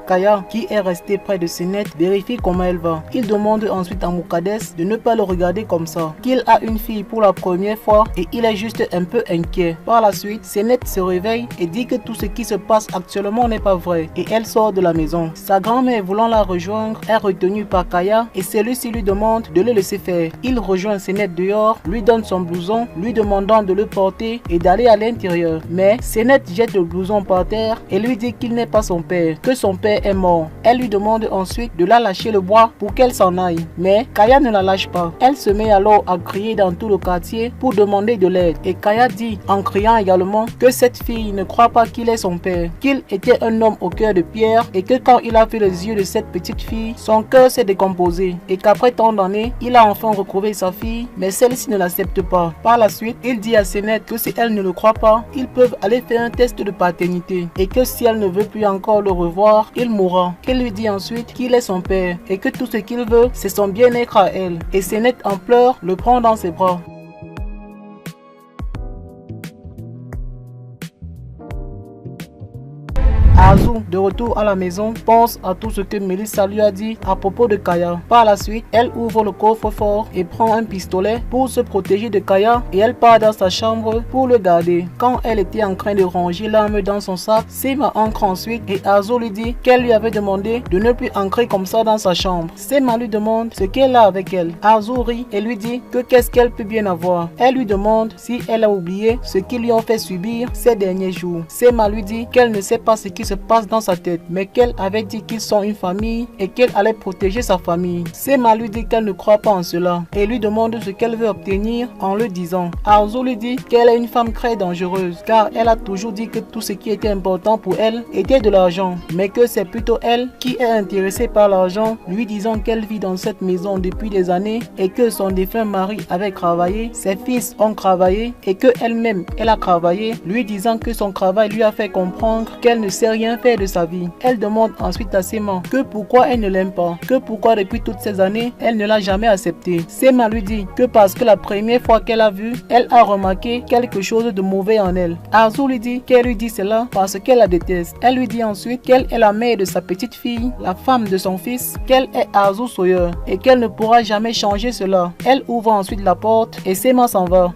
Kaya, qui est resté près de Senet, vérifie comment elle va. Il demande ensuite à Moukades de ne pas le regarder comme ça, qu'il a une fille pour la première fois et il est juste un peu inquiet. Par la suite, Senet se réveille et dit que tout ce qui se passe actuellement n'est pas vrai et elle sort de la maison. Sa grand-mère voulant la rejoindre est retenue par Kaya et celui-ci lui demande de le laisser faire. Il rejoint Senet dehors, lui donne son blouson, lui demandant de le porter et d'aller à l'intérieur. Mais Senet jette le blouson par terre et lui dit qu'il n'est pas son père, que son père est mort. Elle lui demande ensuite de la lâcher le bois pour qu'elle s'en aille. Mais Kaya ne la lâche pas. Elle se met alors à crier dans tout le quartier pour demander de l'aide. Et Kaya dit en criant également que cette fille ne croit pas qu'il est son père, qu'il était un homme au cœur de pierre et que quand il a vu les yeux de cette petite fille, son cœur s'est décomposé et qu'après tant d'années, il a enfin retrouvé sa fille, mais celle-ci ne l'accepte pas. Par la suite, il dit à Senet que si elle ne le croit pas, ils peuvent aller faire un test de paternité et que si elle ne veut plus encore le revoir, il mourra. Il lui dit ensuite qu'il est son père et que tout ce qu'il veut, c'est son bien-être à elle. Et Senet en pleurs le prend dans ses bras. Azu, de retour à la maison, pense à tout ce que Melissa lui a dit à propos de Kaya. Par la suite, elle ouvre le coffre-fort et prend un pistolet pour se protéger de Kaya et elle part dans sa chambre pour le garder. Quand elle était en train de ranger l'arme dans son sac, Sema entre ensuite et Azu lui dit qu'elle lui avait demandé de ne plus ancrer comme ça dans sa chambre. Sema lui demande ce qu'elle a avec elle. Azu rit et lui dit que qu'est-ce qu'elle peut bien avoir. Elle lui demande si elle a oublié ce qu'ils lui ont fait subir ces derniers jours. Sema lui dit qu'elle ne sait pas ce qui se passe dans sa tête, mais qu'elle avait dit qu'ils sont une famille et qu'elle allait protéger sa famille. Sema lui dit qu'elle ne croit pas en cela et lui demande ce qu'elle veut obtenir en le disant. Azu lui dit qu'elle est une femme très dangereuse car elle a toujours dit que tout ce qui était important pour elle était de l'argent, mais que c'est plutôt elle qui est intéressée par l'argent, lui disant qu'elle vit dans cette maison depuis des années et que son défunt mari avait travaillé, ses fils ont travaillé et que elle-même elle a travaillé, lui disant que son travail lui a fait comprendre qu'elle ne sait rien faire de sa vie. Elle demande ensuite à Sema que pourquoi elle ne l'aime pas, que pourquoi depuis toutes ces années elle ne l'a jamais accepté. Sema lui dit que parce que la première fois qu'elle a vu, elle a remarqué quelque chose de mauvais en elle. Azu lui dit qu'elle lui dit cela parce qu'elle la déteste. Elle lui dit ensuite qu'elle est la mère de sa petite fille, la femme de son fils, qu'elle est Azu Sawyer et qu'elle ne pourra jamais changer cela. Elle ouvre ensuite la porte et Sema s'en va.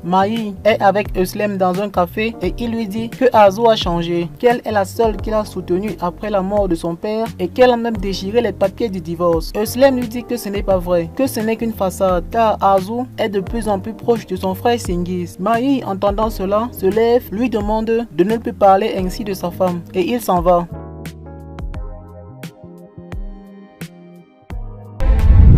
Maï est avec Özlem dans un café et il lui dit que Azu a changé, qu'elle est la seule qu'il a soutenue après la mort de son père et qu'elle a même déchiré les papiers du divorce. Özlem lui dit que ce n'est pas vrai, que ce n'est qu'une façade car Azu est de plus en plus proche de son frère Cengiz. Maï, entendant cela, se lève, lui demande de ne plus parler ainsi de sa femme et il s'en va.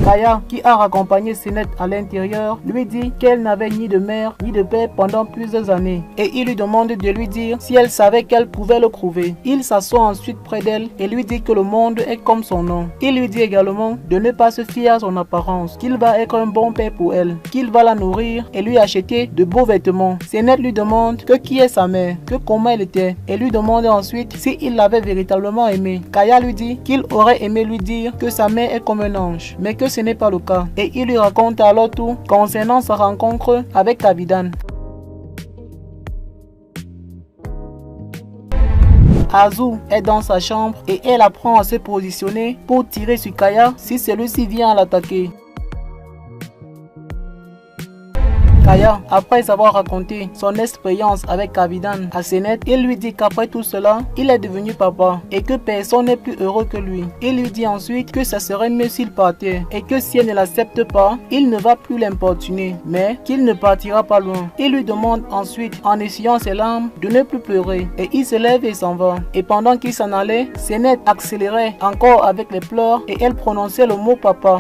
Kaya, qui a raccompagné Senet à l'intérieur, lui dit qu'elle n'avait ni de mère ni de père pendant plusieurs années et il lui demande de lui dire si elle savait qu'elle pouvait le prouver. Il s'assoit ensuite près d'elle et lui dit que le monde est comme son nom. Il lui dit également de ne pas se fier à son apparence, qu'il va être un bon père pour elle, qu'il va la nourrir et lui acheter de beaux vêtements. Senet lui demande que qui est sa mère, que comment elle était et lui demande ensuite s'il l'avait véritablement aimée. Kaya lui dit qu'il aurait aimé lui dire que sa mère est comme un ange, mais que ce n'est pas le cas et il lui raconte alors tout concernant sa rencontre avec Kavidan. Azu est dans sa chambre et elle apprend à se positionner pour tirer sur Kaya si celui-ci vient à l'attaquer. Kaya, après avoir raconté son expérience avec Kavidan à Senet, il lui dit qu'après tout cela, il est devenu papa et que personne n'est plus heureux que lui. Il lui dit ensuite que ça serait mieux s'il partait et que si elle ne l'accepte pas, il ne va plus l'importuner, mais qu'il ne partira pas loin. Il lui demande ensuite, en essuyant ses larmes, de ne plus pleurer et il se lève et s'en va. Et pendant qu'il s'en allait, Senet accélérait encore avec les pleurs et elle prononçait le mot papa.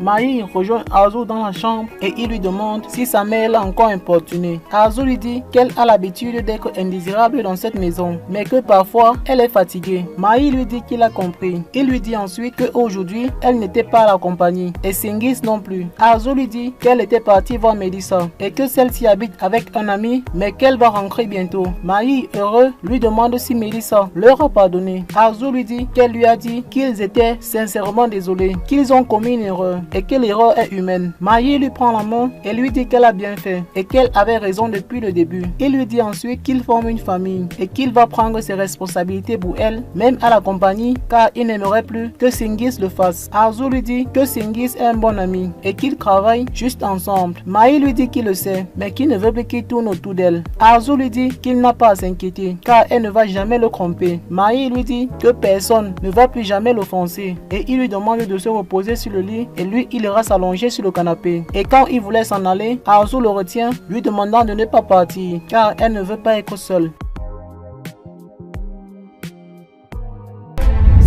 Maï rejoint Azu dans la chambre et il lui demande si sa mère l'a encore importunée. Azu lui dit qu'elle a l'habitude d'être indésirable dans cette maison, mais que parfois elle est fatiguée. Maï lui dit qu'il a compris. Il lui dit ensuite qu'aujourd'hui elle n'était pas à la compagnie et Cengiz non plus. Azu lui dit qu'elle était partie voir Melissa et que celle-ci habite avec un ami mais qu'elle va rentrer bientôt. Maï, heureux, lui demande si Melissa leur a pardonné. Azu lui dit qu'elle lui a dit qu'ils étaient sincèrement désolés, qu'ils ont commis une erreur erreur et que l'erreur est humaine. Maï lui prend la main et lui dit qu'elle a bien fait et qu'elle avait raison depuis le début. Il lui dit ensuite qu'il forme une famille et qu'il va prendre ses responsabilités pour elle, même à la compagnie, car il n'aimerait plus que Cengiz le fasse. Arzu lui dit que Cengiz est un bon ami et qu'ils travaillent juste ensemble. Maï lui dit qu'il le sait, mais qu'il ne veut plus qu'il tourne autour d'elle. Arzu lui dit qu'il n'a pas à s'inquiéter, car elle ne va jamais le tromper. Maï lui dit que personne ne va plus jamais l'offenser et il lui demande de se reposer sur le lit et lui il ira s'allonger sur le canapé. Et quand il voulait s'en aller, Arzu le retient, lui demandant de ne pas partir, car elle ne veut pas être seule.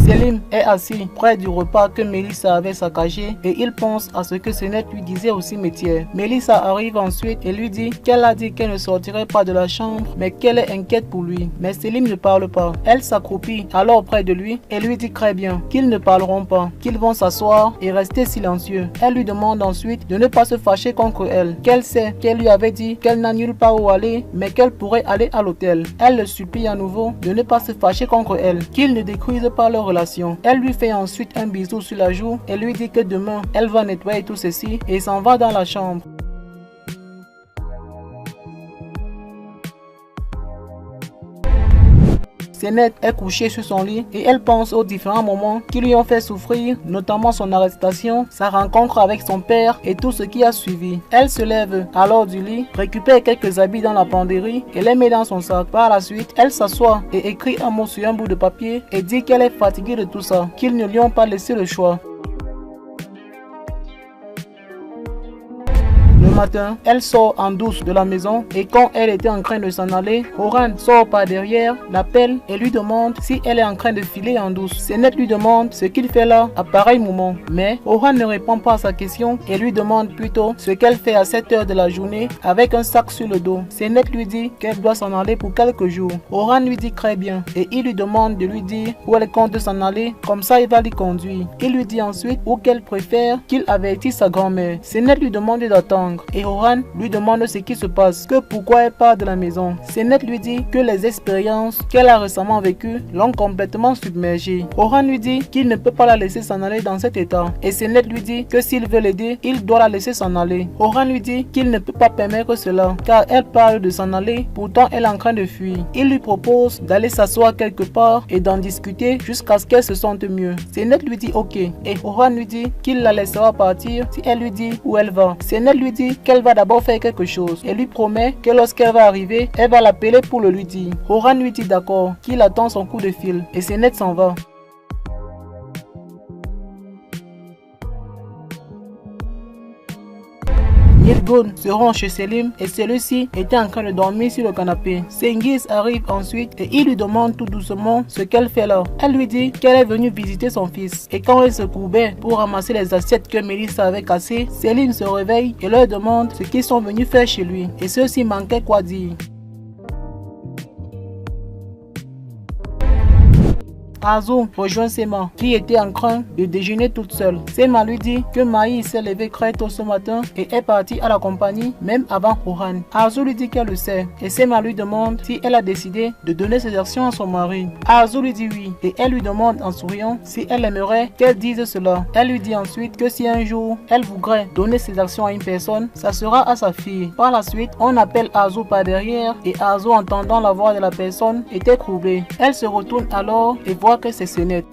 Selim est assis près du repas que Melissa avait saccagé et il pense à ce que Senet lui disait au cimetière. Melissa arrive ensuite et lui dit qu'elle a dit qu'elle ne sortirait pas de la chambre mais qu'elle est inquiète pour lui. Mais Selim ne parle pas. Elle s'accroupit alors près de lui et lui dit très bien qu'ils ne parleront pas, qu'ils vont s'asseoir et rester silencieux. Elle lui demande ensuite de ne pas se fâcher contre elle, qu'elle sait qu'elle lui avait dit qu'elle n'a nulle part où aller mais qu'elle pourrait aller à l'hôtel. Elle le supplie à nouveau de ne pas se fâcher contre elle, qu'ils ne détruisent pas leur relation. Elle lui fait ensuite un bisou sur la joue et lui dit que demain elle va nettoyer tout ceci et s'en va dans la chambre. Senet est couchée sur son lit et elle pense aux différents moments qui lui ont fait souffrir, notamment son arrestation, sa rencontre avec son père et tout ce qui a suivi. Elle se lève alors du lit, récupère quelques habits dans la penderie et les met dans son sac. Par la suite, elle s'assoit et écrit un mot sur un bout de papier et dit qu'elle est fatiguée de tout ça, qu'ils ne lui ont pas laissé le choix. Le matin, elle sort en douce de la maison et quand elle était en train de s'en aller, Orhan sort par derrière, l'appelle et lui demande si elle est en train de filer en douce. Senet lui demande ce qu'il fait là à pareil moment, mais Orhan ne répond pas à sa question et lui demande plutôt ce qu'elle fait à cette heure de la journée avec un sac sur le dos. Senet lui dit qu'elle doit s'en aller pour quelques jours. Orhan lui dit très bien et il lui demande de lui dire où elle compte s'en aller, comme ça il va l'y conduire. Il lui dit ensuite où qu'elle préfère qu'il avertisse sa grand-mère. Senet lui demande d'attendre. Et Orhan lui demande ce qui se passe, que pourquoi elle part de la maison. Senet lui dit que les expériences qu'elle a récemment vécues l'ont complètement submergée. Orhan lui dit qu'il ne peut pas la laisser s'en aller dans cet état. Et Senet lui dit que s'il veut l'aider, il doit la laisser s'en aller. Orhan lui dit qu'il ne peut pas permettre cela, car elle parle de s'en aller, pourtant elle est en train de fuir. Il lui propose d'aller s'asseoir quelque part et d'en discuter jusqu'à ce qu'elle se sente mieux. Senet lui dit ok, et Orhan lui dit qu'il la laissera partir si elle lui dit où elle va. Senet lui dit qu'elle va d'abord faire quelque chose et lui promet que lorsqu'elle va arriver, elle va l'appeler pour le lui dire. Orhan lui dit d'accord, qu'il attend son coup de fil et Senet s'en va. Nilgun se rend chez Selim et celui-ci était en train de dormir sur le canapé. Cengiz arrive ensuite et il lui demande tout doucement ce qu'elle fait là. Elle lui dit qu'elle est venue visiter son fils et quand elle se courbait pour ramasser les assiettes que Melissa avait cassées, Selim se réveille et leur demande ce qu'ils sont venus faire chez lui et ceux-ci manquaient quoi dire. Arzu rejoint Sema qui était en train de déjeuner toute seule. Sema lui dit que Maï s'est levée très tôt ce matin et est partie à la compagnie même avant Orhan. Arzu lui dit qu'elle le sait et Sema lui demande si elle a décidé de donner ses actions à son mari. Arzu lui dit oui et elle lui demande en souriant si elle aimerait qu'elle dise cela. Elle lui dit ensuite que si un jour elle voudrait donner ses actions à une personne, ça sera à sa fille. Par la suite, on appelle Arzu par derrière et Arzu, entendant la voix de la personne, était troublée. Elle se retourne alors et voit que c'est Senet.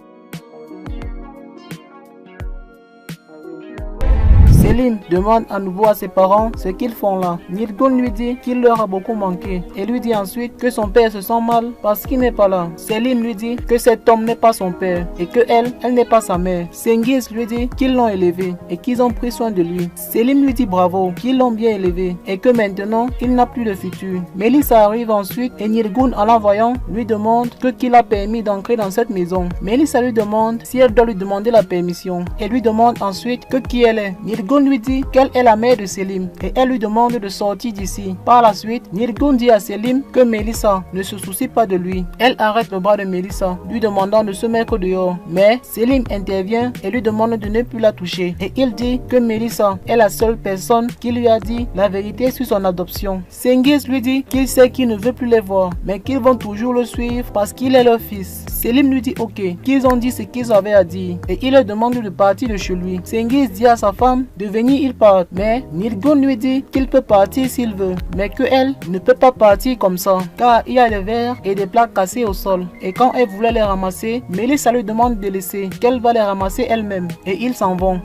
Selim demande à nouveau à ses parents ce qu'ils font là. Nilgun lui dit qu'il leur a beaucoup manqué et lui dit ensuite que son père se sent mal parce qu'il n'est pas là. Selim lui dit que cet homme n'est pas son père et que elle n'est pas sa mère. Cengiz lui dit qu'ils l'ont élevé et qu'ils ont pris soin de lui. Selim lui dit bravo, qu'ils l'ont bien élevé et que maintenant il n'a plus de futur. Melissa arrive ensuite et Nilgun, en la voyant, lui demande que qui l'a permis d'entrer dans cette maison. Melissa lui demande si elle doit lui demander la permission et lui demande ensuite que qui elle est. Nilgun lui dit qu'elle est la mère de Selim et elle lui demande de sortir d'ici. Par la suite, Nilgun dit à Selim que Melissa ne se soucie pas de lui. Elle arrête le bras de Melissa, lui demandant de se mettre dehors. Mais Selim intervient et lui demande de ne plus la toucher. Et il dit que Melissa est la seule personne qui lui a dit la vérité sur son adoption. Cengiz lui dit qu'il sait qu'il ne veut plus les voir, mais qu'ils vont toujours le suivre parce qu'il est leur fils. Selim lui dit ok, qu'ils ont dit ce qu'ils avaient à dire et il leur demande de partir de chez lui. Cengiz dit à sa femme de venir, il part, mais Nilgun lui dit qu'il peut partir s'il veut, mais qu'elle ne peut pas partir comme ça car il y a des verres et des plaques cassées au sol et quand elle voulait les ramasser, Melissa lui demande de laisser, qu'elle va les ramasser elle-même et ils s'en vont.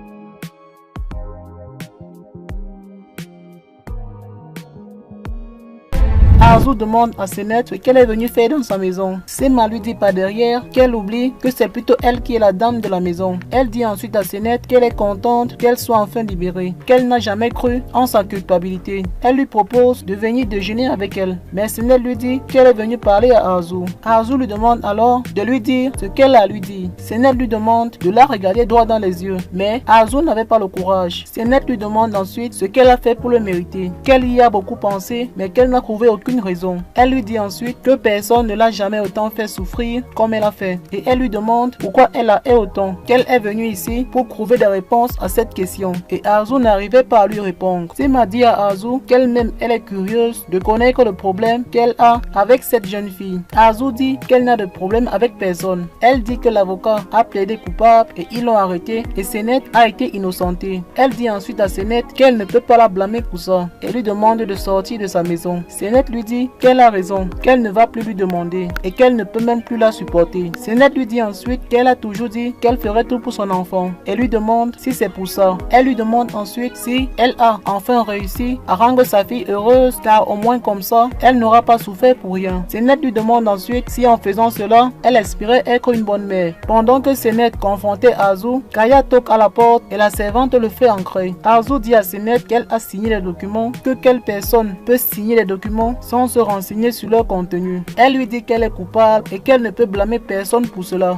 Arzu demande à Senet ce qu'elle est venue faire dans sa maison. Sema lui dit par derrière qu'elle oublie que c'est plutôt elle qui est la dame de la maison. Elle dit ensuite à Senet qu'elle est contente qu'elle soit enfin libérée, qu'elle n'a jamais cru en sa culpabilité. Elle lui propose de venir déjeuner avec elle, mais Senet lui dit qu'elle est venue parler à Arzu. Arzu lui demande alors de lui dire ce qu'elle a à lui dire. Senet lui demande de la regarder droit dans les yeux, mais Arzu n'avait pas le courage. Senet lui demande ensuite ce qu'elle a fait pour le mériter, qu'elle y a beaucoup pensé, mais qu'elle n'a trouvé aucune raison. Elle lui dit ensuite que personne ne l'a jamais autant fait souffrir comme elle a fait. Et elle lui demande pourquoi elle a autant, qu'elle est venue ici pour trouver des réponses à cette question. Et Arzu n'arrivait pas à lui répondre. Sema dit à Arzu qu'elle-même elle est curieuse de connaître le problème qu'elle a avec cette jeune fille. Arzu dit qu'elle n'a de problème avec personne. Elle dit que l'avocat a plaidé coupable et ils l'ont arrêté et Senet a été innocenté. Elle dit ensuite à Senet qu'elle ne peut pas la blâmer pour ça et lui demande de sortir de sa maison. Senet lui dit qu'elle a raison, qu'elle ne va plus lui demander et qu'elle ne peut même plus la supporter. Senet lui dit ensuite qu'elle a toujours dit qu'elle ferait tout pour son enfant et lui demande si c'est pour ça. Elle lui demande ensuite si elle a enfin réussi à rendre sa fille heureuse car au moins comme ça, elle n'aura pas souffert pour rien. Senet lui demande ensuite si en faisant cela, elle espérait être une bonne mère. Pendant que Senet confrontait Arzu, Kaya toque à la porte et la servante le fait entrer. Arzu dit à Senet qu'elle a signé les documents, que quelle personne peut signer les documents sans se renseigner sur leur contenu. Elle lui dit qu'elle est coupable et qu'elle ne peut blâmer personne pour cela.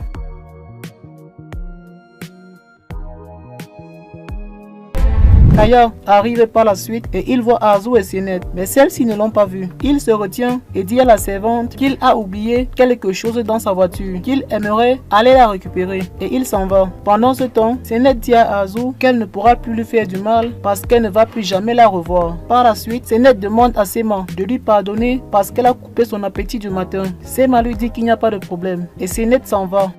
Kaya arrive par la suite et il voit Arzu et Senet, mais celles-ci ne l'ont pas vu. Il se retient et dit à la servante qu'il a oublié quelque chose dans sa voiture, qu'il aimerait aller la récupérer et il s'en va. Pendant ce temps, Senet dit à Arzu qu'elle ne pourra plus lui faire du mal parce qu'elle ne va plus jamais la revoir. Par la suite, Senet demande à Sema de lui pardonner parce qu'elle a coupé son appétit du matin. Sema lui dit qu'il n'y a pas de problème et Senet s'en va.